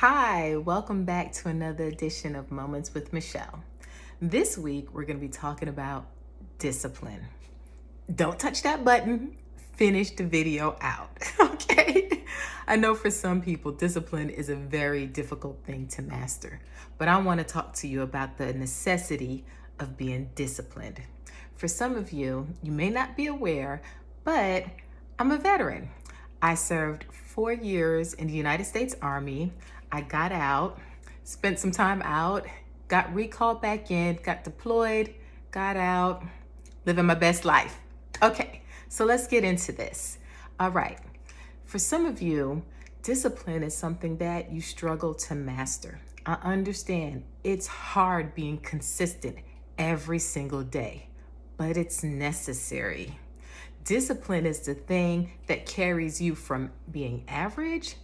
Hi, welcome back to another edition of Moments with Michelle. This week, we're going to be talking about discipline. Don't touch that button. Finish the video out, okay? I know for some people, discipline is a very difficult thing to master, but I want to talk to you about the necessity of being disciplined. For some of you, you may not be aware, but I'm a veteran. I served 4 years in the United States Army. I got out, spent some time out, got recalled back in, got deployed, got out, living my best life. Okay, so let's get into this. All right, for some of you, discipline is something that you struggle to master. I understand it's hard being consistent every single day, but it's necessary. Discipline is the thing that carries you from being average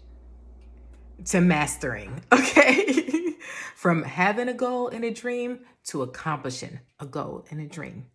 to mastering, okay? From having a goal and a dream to accomplishing a goal and a dream.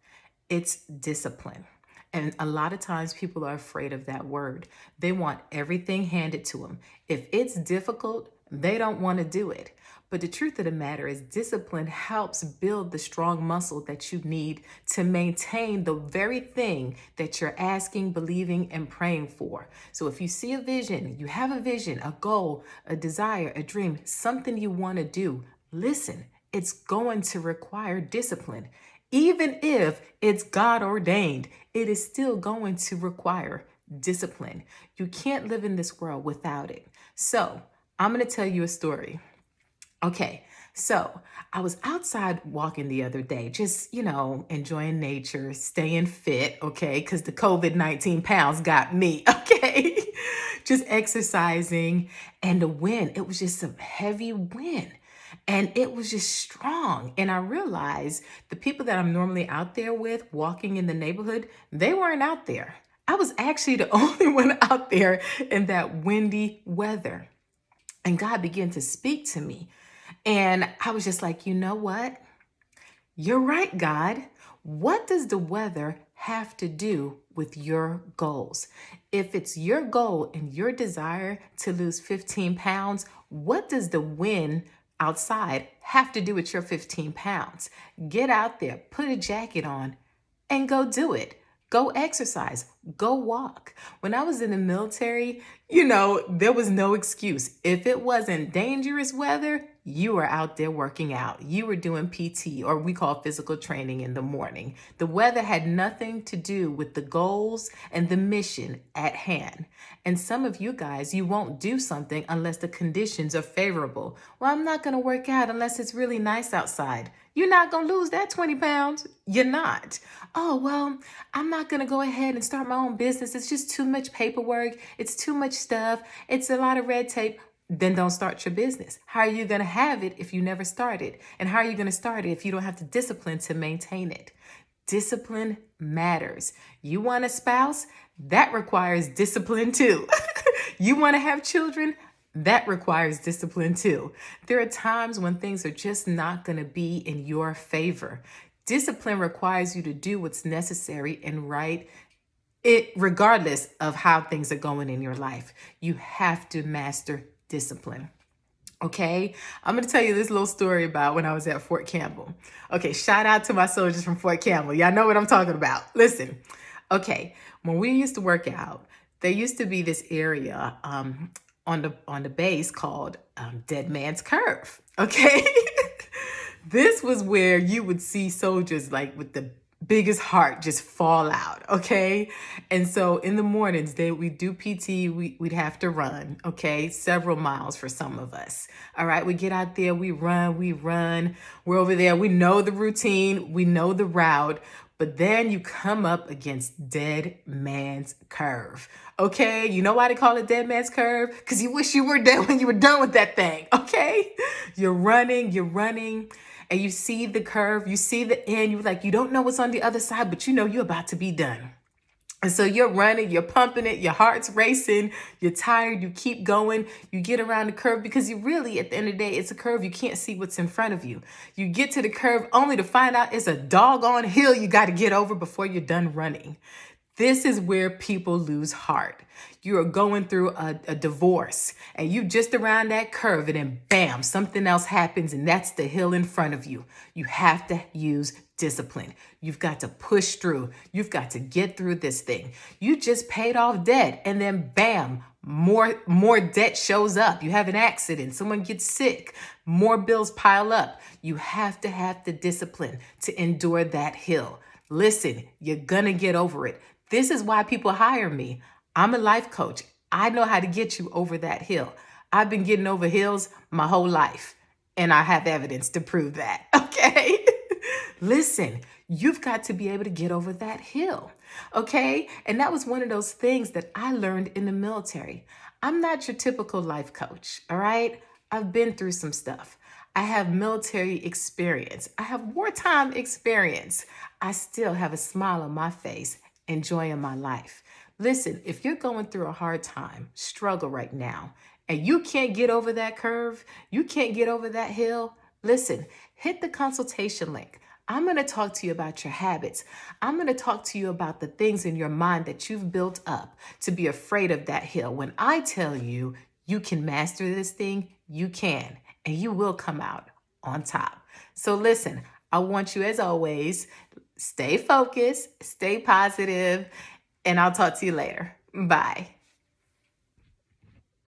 It's discipline. And a lot of times people are afraid of that word. They want everything handed to them. If it's difficult, they don't want to do it. But the truth of the matter is discipline helps build the strong muscle that you need to maintain the very thing that you're asking, believing, and praying for. So if you see a vision, you have a vision, a goal, a desire, a dream, something you want to do, listen, it's going to require discipline. Even if it's God ordained, it is still going to require discipline. You can't live in this world without it. So I'm going to tell you a story. Okay, so I was outside walking the other day, just, enjoying nature, staying fit, okay, because the COVID-19 pounds got me, okay, just exercising. And the wind, it was just some heavy wind. And it was just strong. And I realized the people that I'm normally out there with, walking in the neighborhood, they weren't out there. I was actually the only one out there in that windy weather. And God began to speak to me. And I was just like, you know what? You're right, God. What does the weather have to do with your goals? If it's your goal and your desire to lose 15 pounds, what does the wind outside have to do with your 15 pounds? Get out there, put a jacket on, and go do it. Go exercise, go walk. When I was in the military, there was no excuse. If it wasn't dangerous weather, you were out there working out. You were doing PT, or we call physical training, in the morning. The weather had nothing to do with the goals and the mission at hand. And some of you guys, you won't do something unless the conditions are favorable. Well, I'm not going to work out unless it's really nice outside. You're not going to lose that 20 pounds. You're not. Oh, well, I'm not going to go ahead and start my own business. It's just too much paperwork. It's too much stuff. It's a lot of red tape. Then don't start your business. How are you going to have it if you never started? And how are you going to start it if you don't have the discipline to maintain it? Discipline matters. You want a spouse? That requires discipline too. You want to have children? That requires discipline too. There are times when things are just not going to be in your favor. Discipline requires you to do what's necessary and right, regardless of how things are going in your life. You have to master discipline. Okay, I'm going to tell you this little story about when I was at Fort Campbell. Okay, shout out to my soldiers from Fort Campbell. Y'all know what I'm talking about. Listen, okay, when we used to work out, there used to be this area on the base called Dead Man's Curve. Okay, this was where you would see soldiers like with the biggest heart just fall out, okay? And so in the mornings, we'd do PT, we'd have to run, okay? Several miles for some of us, all right? We get out there, we run, we're over there, we know the routine, we know the route, but then you come up against Dead Man's Curve, okay? You know why they call it Dead Man's Curve? Because you wish you were dead when you were done with that thing, okay? You're running, and you see the curve, you see the end, you don't know what's on the other side, but you know you're about to be done. And so you're running, you're pumping it, your heart's racing, you're tired, you keep going, you get around the curve because you really, at the end of the day, it's a curve, you can't see what's in front of you. You get to the curve only to find out it's a doggone hill you got to get over before you're done running. This is where people lose heart. You are going through a divorce and you just around that curve and then bam, something else happens and that's the hill in front of you. You have to use discipline. You've got to push through. You've got to get through this thing. You just paid off debt and then bam, more debt shows up. You have an accident, someone gets sick, more bills pile up. You have to have the discipline to endure that hill. Listen, you're gonna get over it. This is why people hire me. I'm a life coach. I know how to get you over that hill. I've been getting over hills my whole life, and I have evidence to prove that, okay? Listen, you've got to be able to get over that hill, okay? And that was one of those things that I learned in the military. I'm not your typical life coach, all right? I've been through some stuff. I have military experience. I have wartime experience. I still have a smile on my face, enjoying my life. Listen, if you're going through a hard time, struggle right now, and you can't get over that curve, you can't get over that hill, listen, hit the consultation link. I'm going to talk to you about your habits. I'm going to talk to you about the things in your mind that you've built up to be afraid of that hill. When I tell you you can master this thing, you can, and you will come out on top. So listen, I want you, as always, stay focused, stay positive, and I'll talk to you later. Bye.